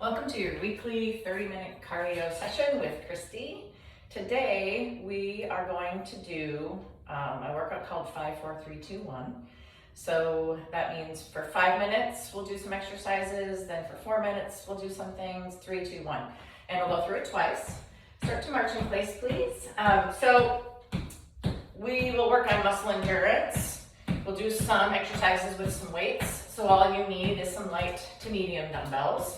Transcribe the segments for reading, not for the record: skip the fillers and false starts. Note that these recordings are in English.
Welcome to your weekly 30-minute cardio session with Kristy. Today we are going to do a workout called 5, 4, 3, 2, 1. So that means for 5 minutes we'll do some exercises, then for 4 minutes we'll do some things, 3, 2, 1. And we'll go through it twice. Start to march in place, please. So we will work on muscle endurance. We'll do some exercises with some weights. So all you need is some light to medium dumbbells.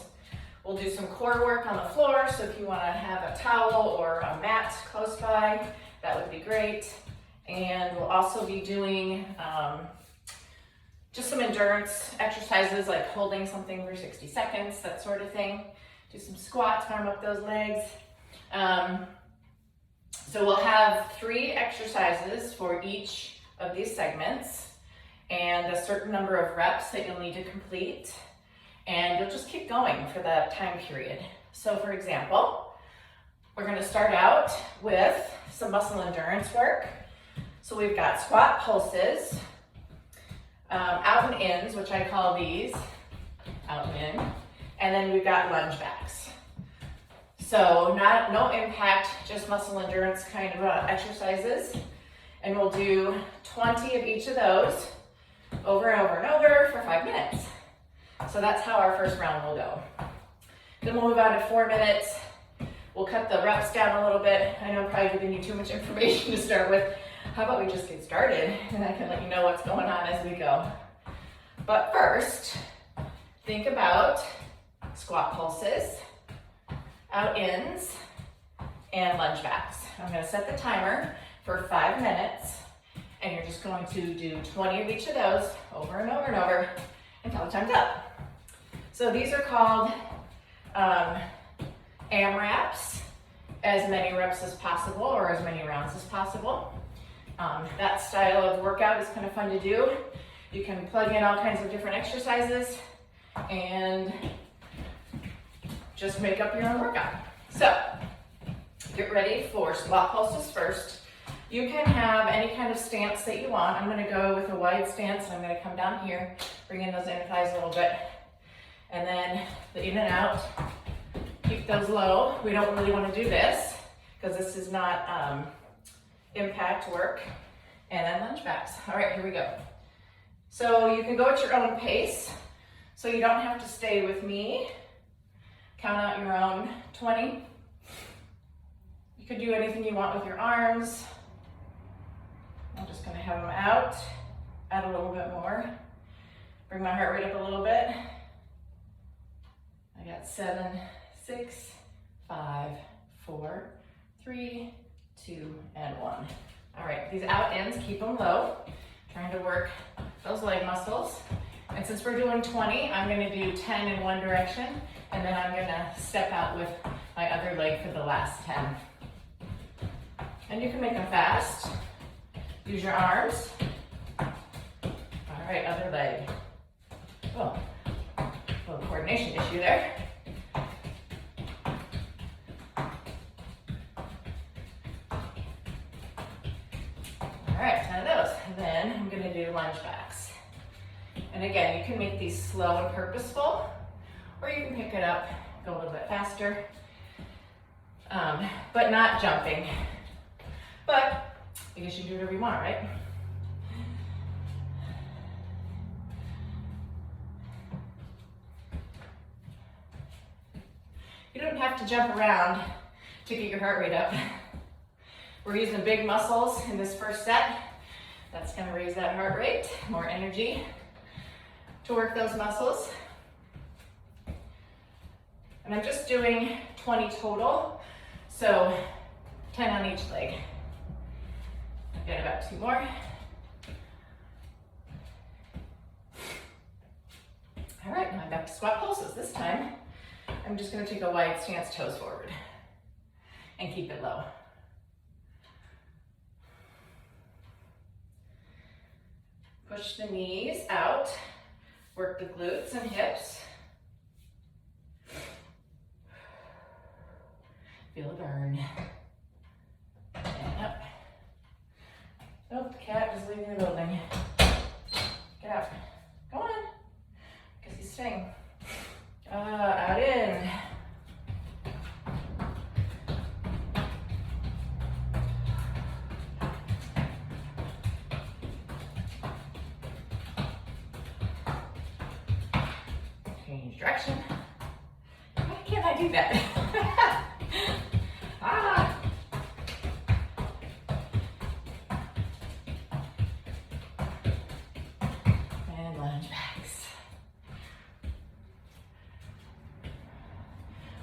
We'll do some core work on the floor, so if you want to have a towel or a mat close by, that would be great. And we'll also be doing just some endurance exercises like holding something for 60 seconds, that sort of thing. Do some squats, warm up those legs. So we'll have 3 exercises for each of these segments and a certain number of reps that you'll need to complete. And you'll just keep going for that time period. So for example, we're going to start out with some muscle endurance work. So we've got squat pulses, out and ins, which I call these, out and in, and then we've got lunge backs. So no impact, just muscle endurance kind of exercises. And we'll do 20 of each of those over and over and over for 5 minutes. So that's how our first round will go. Then we'll move on to 4 minutes. We'll cut the reps down a little bit. I know I'm probably giving you too much information to start with. How about we just get started and I can let you know what's going on as we go. But first, think about squat pulses, out ins, and lunge backs. I'm going to set the timer for 5 minutes and you're just going to do 20 of each of those over and over and over until the time's up. So these are called AMRAPs, as many reps as possible or as many rounds as possible. That style of workout is kind of fun to do. You can plug in all kinds of different exercises and just make up your own workout. So get ready for squat pulses first. You can have any kind of stance that you want. I'm going to go with a wide stance. I'm going to come down here, bring in those inner thighs a little bit. And then the in and out, keep those low. We don't really want to do this because this is not impact work. And then lunge backs. All right, here we go. So you can go at your own pace. So you don't have to stay with me. Count out your own 20. You could do anything you want with your arms. I'm just going to have them out, add a little bit more. Bring my heart rate up a little bit. I got 7, 6, 5, 4, 3, 2, and 1. All right, these out ends, keep them low. Trying to work those leg muscles. And since we're doing 20, I'm going to do 10 in one direction, and then I'm going to step out with my other leg for the last 10. And you can make them fast. Use your arms. All right, other leg. Oh, a little coordination issue there. All right, 10 of those. And then I'm going to do lunge backs. And again, you can make these slow and purposeful, or you can pick it up, go a little bit faster, but not jumping. But I guess you can do whatever you want, right? You don't have to jump around to get your heart rate up. We're using big muscles in this first set. That's going to raise that heart rate, more energy to work those muscles. And I'm just doing 20 total, so 10 on each leg. I've got about 2 more. All right, now I'm back to squat pulses. This time, I'm just going to take a wide stance, toes forward, and keep it low. Push the knees out, work the glutes and hips. Feel the burn. And up. Oh, the cat is leaving the building. Get out. Go on. Because he's staying. Out in. direction. Why can't I do that? Ah. And lunge backs.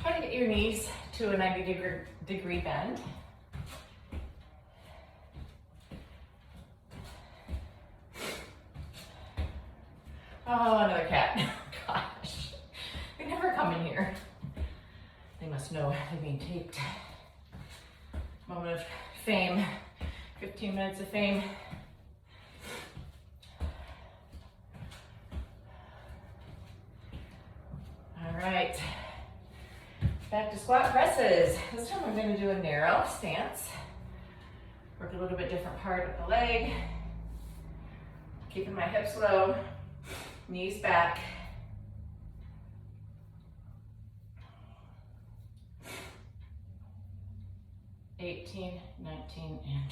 Try to get your knees to a 90-degree bend. Oh, another cat. Gosh, they never come in here. They must know they're being taped. Moment of fame, 15 minutes of fame. All right, back to squat presses. This time we're going to do a narrow stance. Work a little bit different part of the leg. Keeping my hips low, knees back. $18, $19, and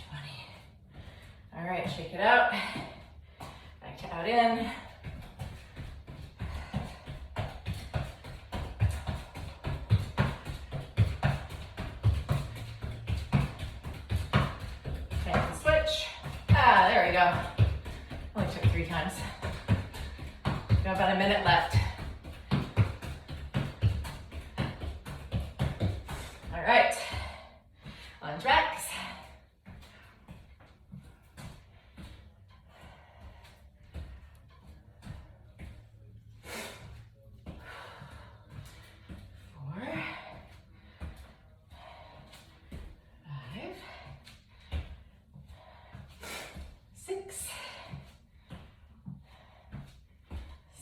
$20. All right, shake it out. Back to out in. And switch. Ah, there we go. Only took 3 times. Got about a minute left. All right. Lunge backs.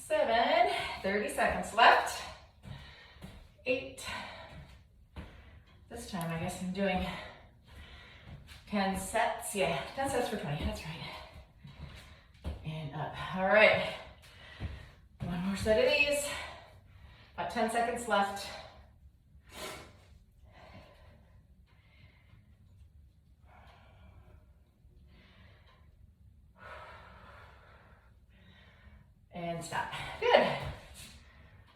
Seven, 30 seconds left. 8. This time I guess I'm doing 10 sets. Yeah, 10 sets for 20, that's right. And up, all right. One more set of these. About 10 seconds left. And stop. Good.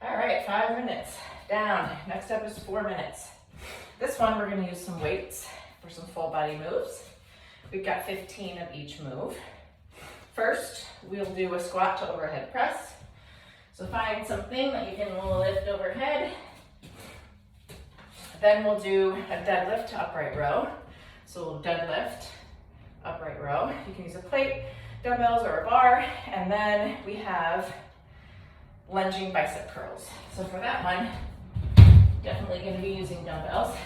All right, 5 minutes down. Next up is 4 minutes. This one, we're gonna use some weights for some full body moves. We've got 15 of each move. First, we'll do a squat to overhead press. So find something that you can lift overhead. Then we'll do a deadlift to upright row. So we'll deadlift, upright row. You can use a plate, dumbbells, or a bar. And then we have lunging bicep curls. So for that one, definitely going to be using dumbbells.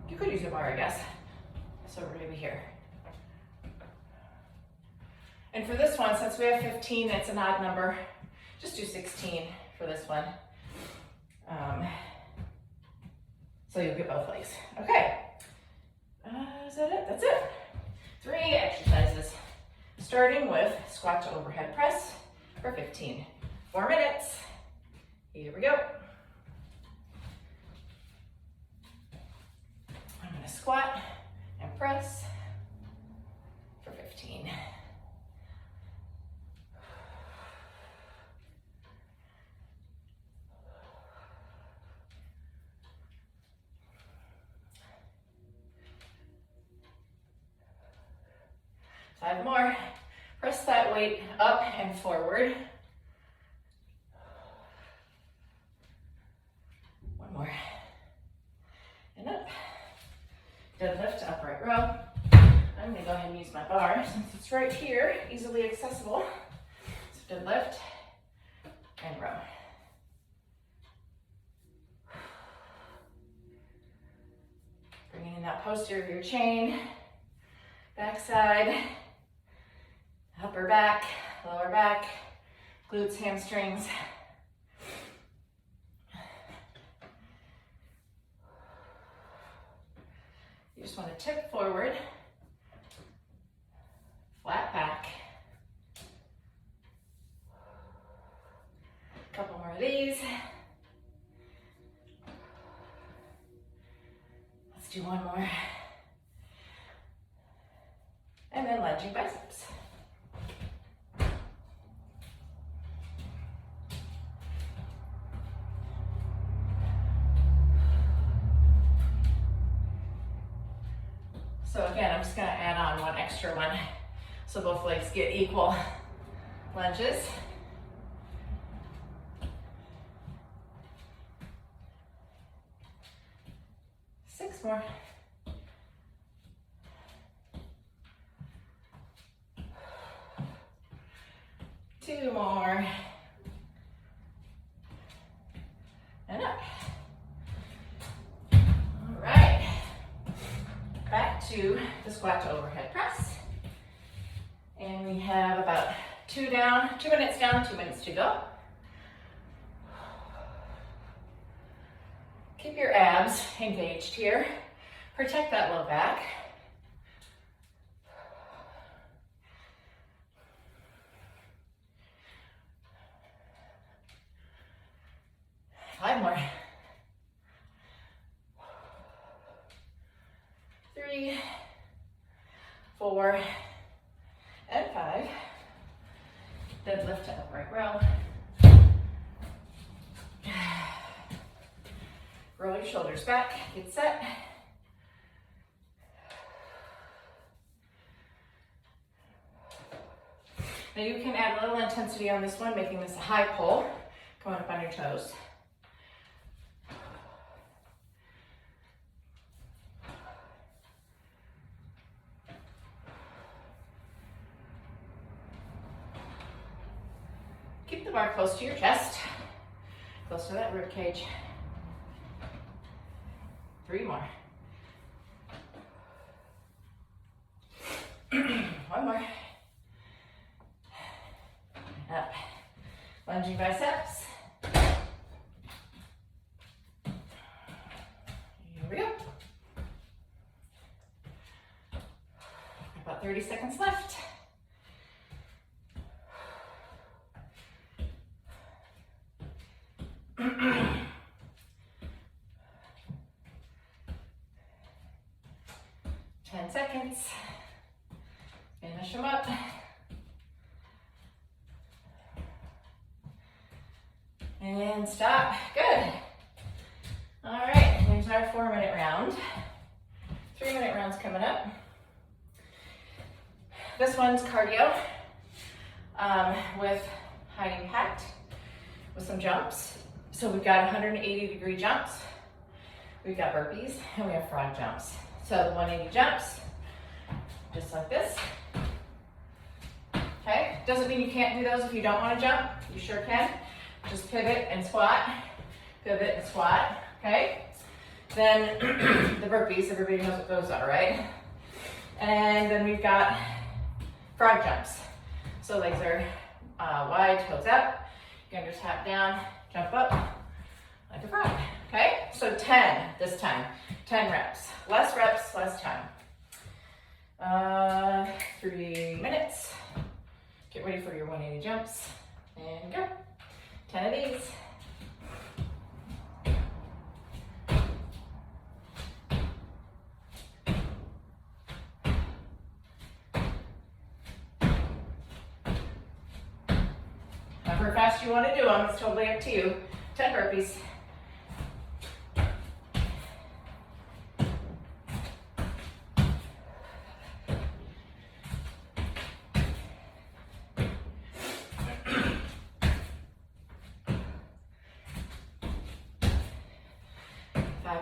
You could use a bar, I guess. So we're going to be here. And for this one, since we have 15, it's an odd number. Just do 16 for this one. So you'll get both legs. Okay. Is that it? That's it. 3 exercises. Starting with squat to overhead press for 15. 4 minutes. Here we go. I'm going to squat and press for 15. Five more. Press that weight up and forward. One more. And up. Deadlift to upright row. I'm going to go ahead and use my bar since it's right here, easily accessible. So deadlift and row. Bringing in that posterior chain, backside, upper back, lower back, glutes, hamstrings. You just want to tip forward, flat back. A couple more of these. Let's do one more. And then lunging biceps. So again, I'm just gonna add on one extra one so both legs get equal lunges. Six more. Two more. And up. All right. Back to the squat to overhead press. And we have about 2 minutes down, 2 minutes to go. Keep your abs engaged here. Protect that low back. Five more. 3, 4, and 5. Deadlift to upright row. Roll your shoulders back, get set. Now you can add a little intensity on this one, making this a high pull, going up on your toes. Keep the bar close to your chest, close to that rib cage. 3 more. One more. Up. Lunging biceps. Here we go. About 30 seconds left. Seconds. Finish them up. And stop. Good. All right, there's our 4-minute round. 3-minute rounds coming up. This one's cardio with high impact with some jumps. So we've got 180-degree jumps. We've got burpees and we have frog jumps. So the 180 jumps, just like this. Okay, doesn't mean you can't do those if you don't want to jump. You sure can. Just pivot and squat, pivot and squat, okay? Then the burpees, everybody knows what those are, right? And then we've got frog jumps. So legs are wide, toes up. You can just tap down, jump up like a frog, okay? So 10 this time. 10 reps. Less reps, less time. 3 minutes. Get ready for your 180 jumps. And go. 10 of these. However fast you want to do them, it's totally up to you. 10 burpees.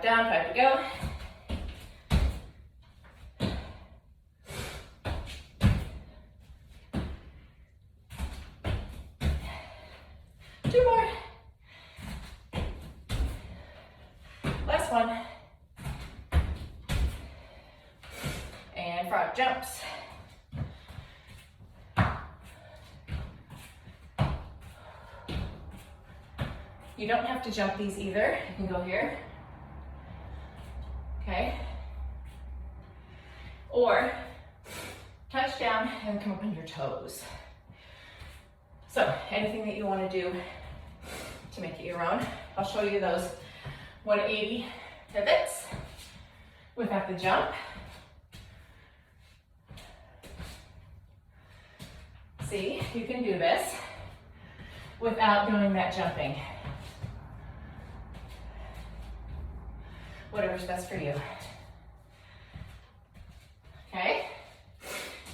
Down, 5 to go. Two more. Last one. And frog jumps. You don't have to jump these either. You can go here. Okay, or touch down and come up on your toes. So anything that you want to do to make it your own. I'll show you those 180 pivots without the jump. See, you can do this without doing that jumping. Whatever's best for you. Okay.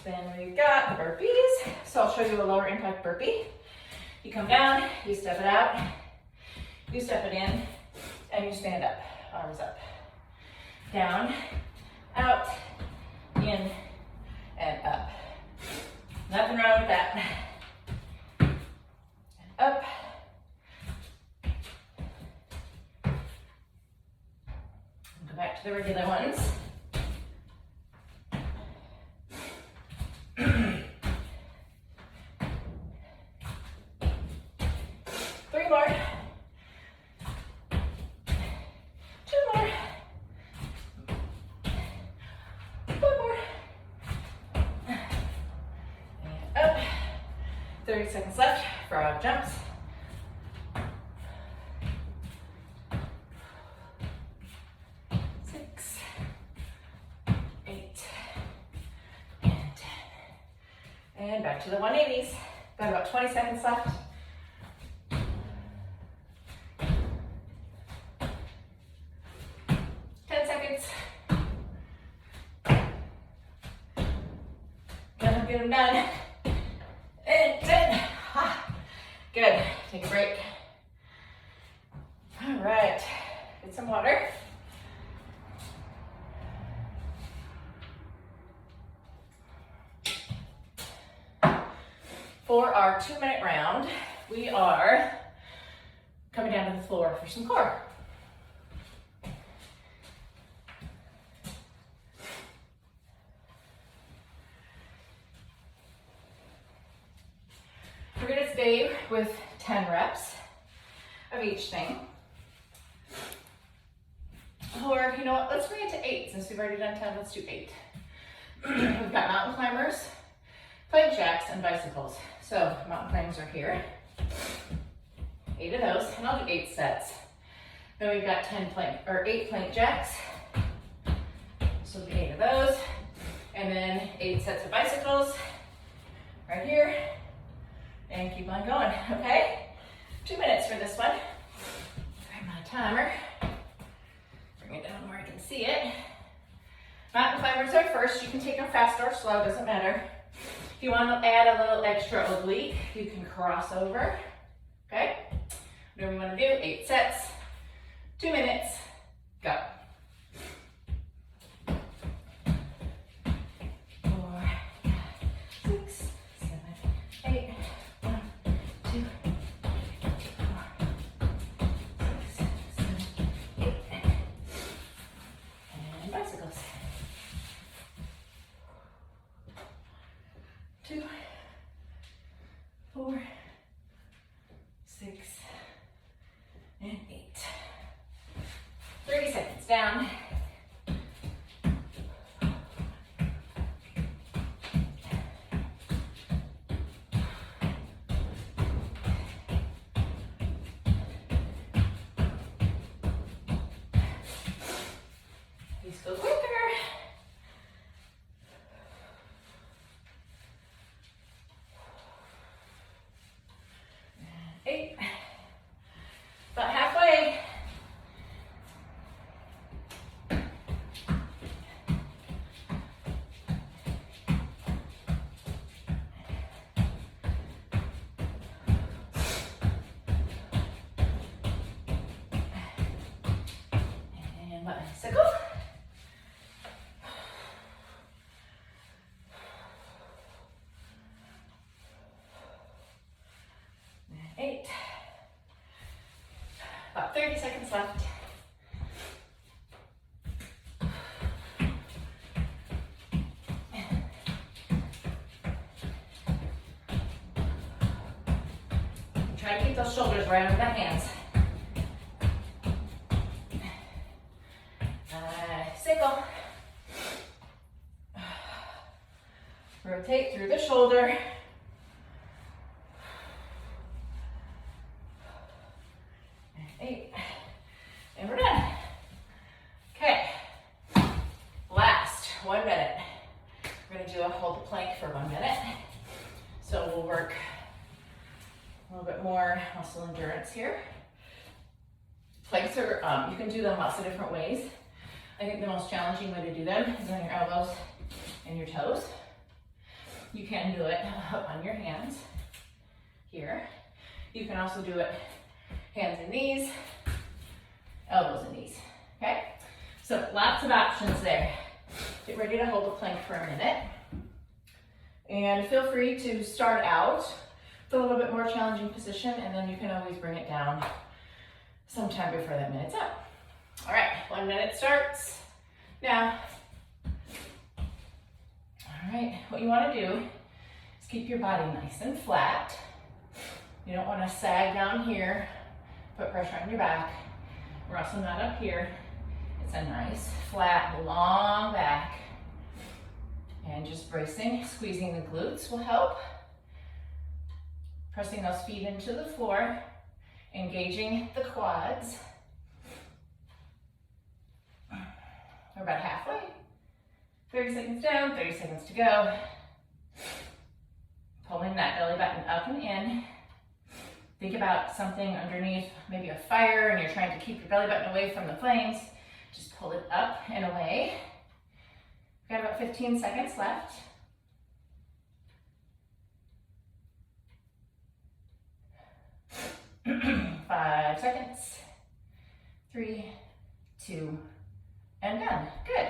Then we've got the burpees. So I'll show you a lower impact burpee. You come down, you step it out, you step it in, and you stand up, arms up. Down, out, in, and up. Nothing wrong with that. And up. Go back to the regular ones. 3 more. 2 more. 1 more. And up. 30 seconds left. Frog jumps. 6, 8, and 10. And back to the 180s. Got about 20 seconds left. 10 seconds. Gonna get them done. And 10. Good. Take a break. All right. Get some water. For our 2-minute round, we are coming down to the floor for some core. We're going to stay with 10 reps of each thing. Or, you know what, let's bring it to 8. Since we've already done 10, let's do 8. We've got mountain climbers, plank jacks, and bicycles. So mountain climbers are here. 8 of those, and I'll do 8 sets. Then we've got 8 plank jacks. So we'll do 8 of those. And then 8 sets of bicycles right here. And keep on going, okay? 2 minutes for this one. Grab my timer. Bring it down where I can see it. Mountain climbers are first. You can take them fast or slow, doesn't matter. If you want to add a little extra oblique, you can cross over, okay? Whatever you want to do, 8 sets, 2 minutes, go. 4, 6, 7, 8, 1, 2, 4, 6, 7, 8, and bicycles. 2, 4, 6, and 8. 30 seconds down. These go quicker. 8. About halfway. And bicycle. 8. About 30 seconds left. Try to keep those shoulders right over the hands. Bicycle. Rotate through the shoulder. And 8. And we're done. Okay. Last 1 minute. We're going to do a hold the plank for 1 minute. So we'll work a little bit more muscle endurance here. Planks are, you can do them lots of different ways. I think the most challenging way to do them is on your elbows and your toes. You can do it on your hands here. You can also do it hands and knees, elbows and knees, okay? So lots of options there. Get ready to hold the plank for a minute. And feel free to start out with a little bit more challenging position, and then you can always bring it down sometime before that minute's up. All right, 1 minute starts now. All right, what you want to do is keep your body nice and flat. You don't want to sag down here, put pressure on your back. We're also not up here. It's a nice, flat, long back. And just bracing, squeezing the glutes will help. Pressing those feet into the floor, engaging the quads. We're about halfway. 30 seconds down, 30 seconds to go. Pulling that belly button up and in. Think about something underneath, maybe a fire, and you're trying to keep your belly button away from the flames. Just pull it up and away. We've got about 15 seconds left. Five seconds. 3, 2, and done. Good.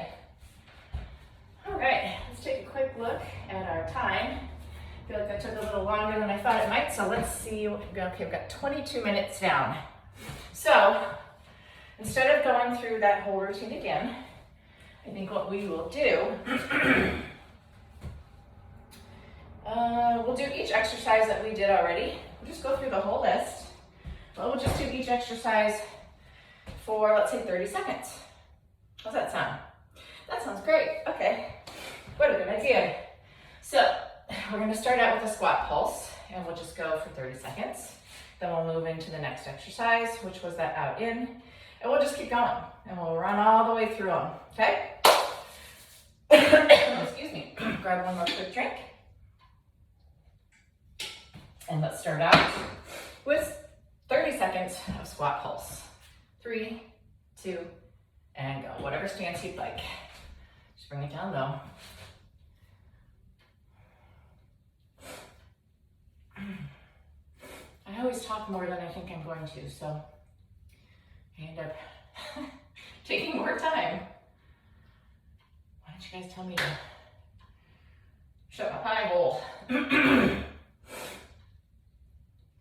All right, let's take a quick look at our time. I feel like that took a little longer than I thought it might, so let's see. Okay, we've got 22 minutes down. So instead of going through that whole routine again, I think what we will do, we'll do each exercise that we did already. We'll just go through the whole list. Well, we'll just do each exercise for, let's say, 30 seconds. How's that sound? That sounds great. Okay, what a good idea. So we're going to start out with a squat pulse, and we'll just go for 30 seconds. Then we'll move into the next exercise, which was that out in, and we'll just keep going, and we'll run all the way through them, okay? Excuse me. Grab one more quick drink. And let's start out with 30 seconds of squat pulse. 3, 2, and go. Whatever stance you'd like. Just bring it down low. I always talk more than I think I'm going to, so I end up taking more time. Why don't you guys tell me to shut my pie hole?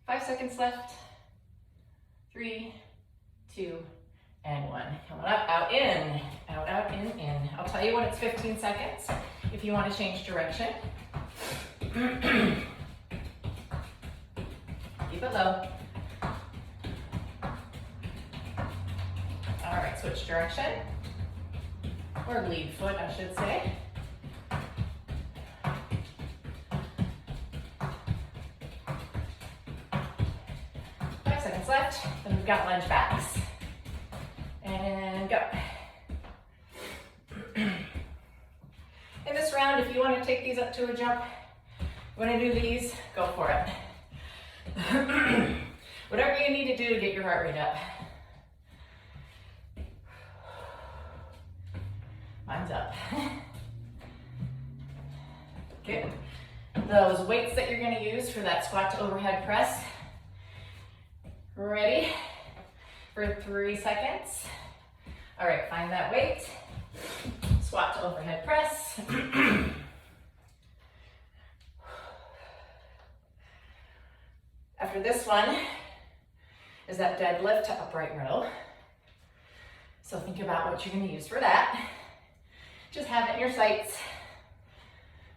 5 seconds left. 3, 2, and 1. Coming up, out, in. Out, out, in. I'll tell you when it's 15 seconds if you want to change direction. Keep it low. All right, switch direction. Or lead foot, I should say. Left, then we've got lunge backs. And go. In this round, if you want to take these up to a jump, you want to do these, go for it. Whatever you need to do to get your heart rate up. Mine's up. Good. Those weights that you're going to use for that squat to overhead press. Ready for 3 seconds. All right, find that weight. Squat to overhead press. After this one is that deadlift to upright row. So think about what you're going to use for that. Just have it in your sights.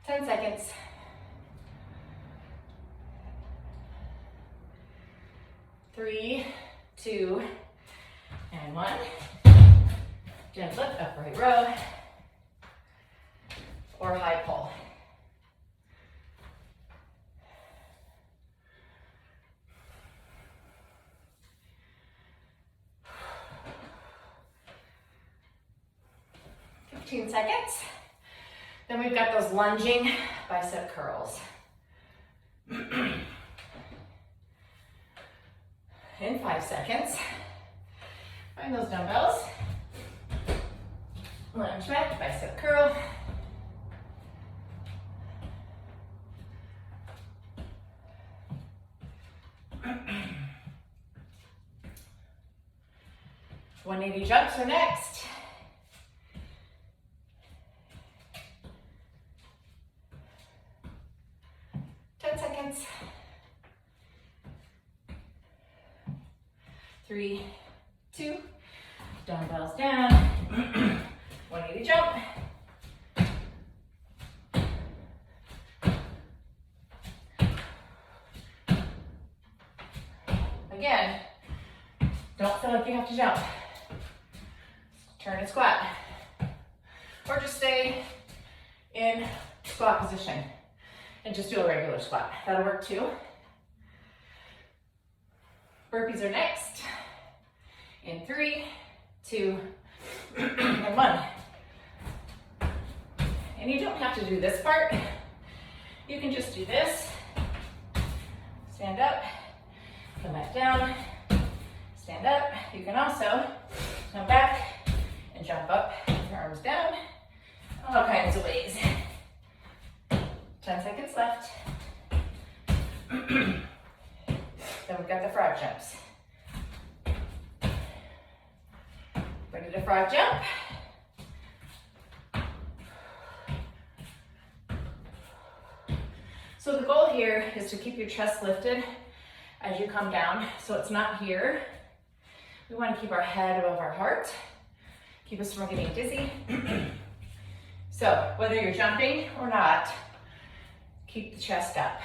10 seconds. 3, 2, and 1. Deadlift, upright row, or high pull. Fifteen seconds. Then we've got those lunging bicep curls. In 5 seconds, find those dumbbells, lunge back, bicep curl, 180 jumps are next. Seconds. 3, 2, dumbbells down, 180 jump. Again, don't feel like you have to jump. Turn and squat. Or just stay in squat position and just do a regular squat. That'll work too. Burpees are next. In 3, 2, and 1. And you don't have to do this part. You can just do this. Stand up, come back down, stand up. You can also come back and jump up, your arms down, all kinds of ways. 10 seconds left. Then we've got the frog jumps. Ready to frog jump? So the goal here is to keep your chest lifted as you come down, so it's not here. We want to keep our head above our heart, keep us from getting dizzy. So whether you're jumping or not, keep the chest up.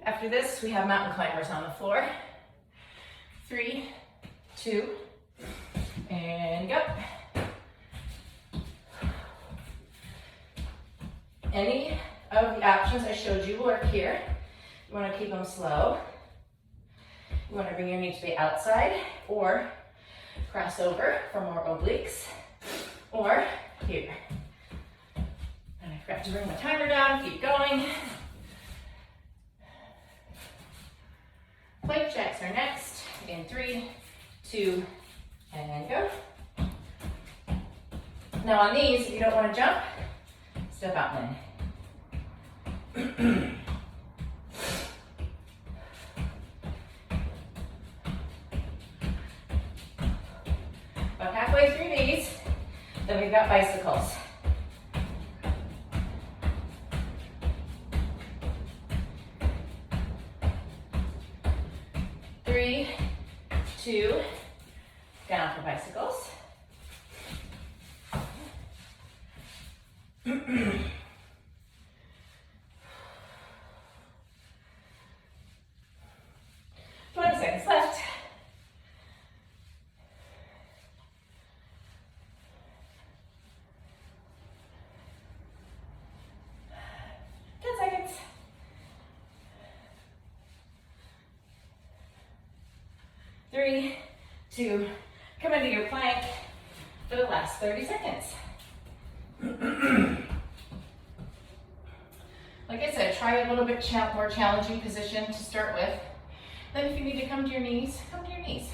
After this, we have mountain climbers on the floor. 3, 2, and go. Any of the options I showed you work here. You want to keep them slow. You want to bring your knee to the outside or cross over for more obliques, or here. And I forgot to bring my timer down, keep going. Plank jacks are next in 3, 2, and go. Now on these, if you don't want to jump, step out and in. About halfway through these, then we've got bicycles. Three, 2, down for bicycles. 20 seconds left. Seconds. 3, 2, come into your plank for the last 30 seconds. Like I said, try a little bit more challenging position to start with. Then if you need to come to your knees, come to your knees.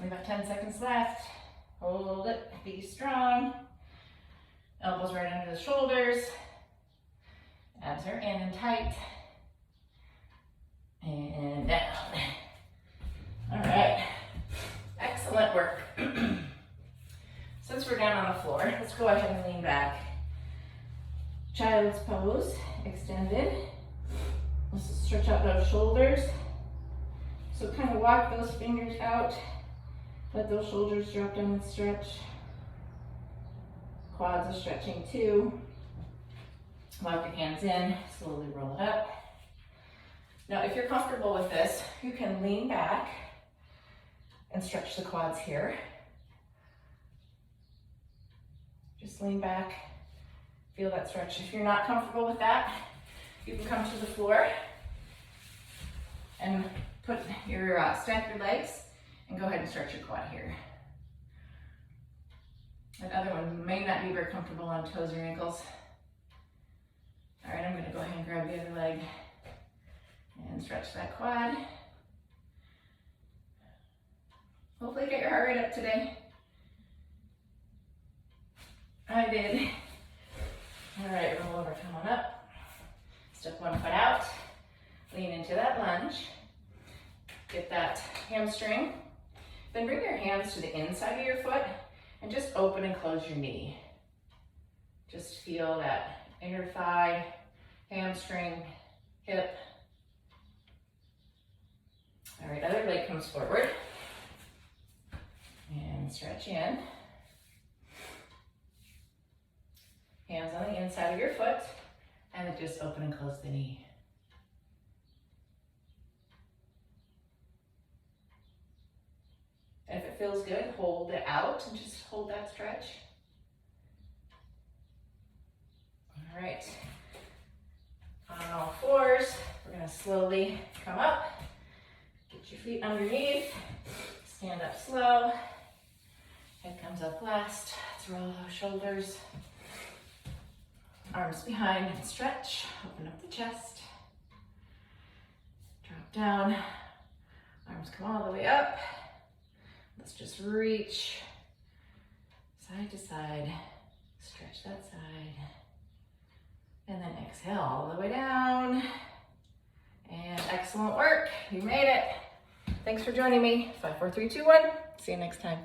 We've got 10 seconds left. Hold it, be strong. Elbows right under the shoulders. Abs are in and tight. And down. All right, excellent work. Since we're down on the floor, let's go ahead and lean back. Child's pose, extended. Let's stretch out those shoulders. So kind of walk those fingers out. Let those shoulders drop down and stretch. Quads are stretching too. Lock your hands in, slowly roll it up. Now, if you're comfortable with this, you can lean back and stretch the quads here. Just lean back, feel that stretch. If you're not comfortable with that, you can come to the floor and put your, stack your legs and go ahead and stretch your quad here. That other one may not be very comfortable on toes or ankles. All right, I'm gonna go ahead and grab the other leg and stretch that quad. Hopefully get your heart rate up today. I did. All right, roll over, come on up. Step one foot out, into that lunge. Get that hamstring. Then bring your hands to the inside of your foot and just open and close your knee. Just feel that inner thigh, hamstring, hip. All right, other leg comes forward. And stretch in. Hands on the inside of your foot, and then just open and close the knee. And if it feels good, hold it out and just hold that stretch. All right. On all fours, we're gonna slowly come up. Get your feet underneath. Stand up slow. Head comes up last. Let's roll those shoulders. Arms behind and stretch. Open up the chest. Drop down. Arms come all the way up. Let's just reach side to side. Stretch that side. And then exhale all the way down. And excellent work. You made it. Thanks for joining me. 5, 4, 3, 2, 1. See you next time.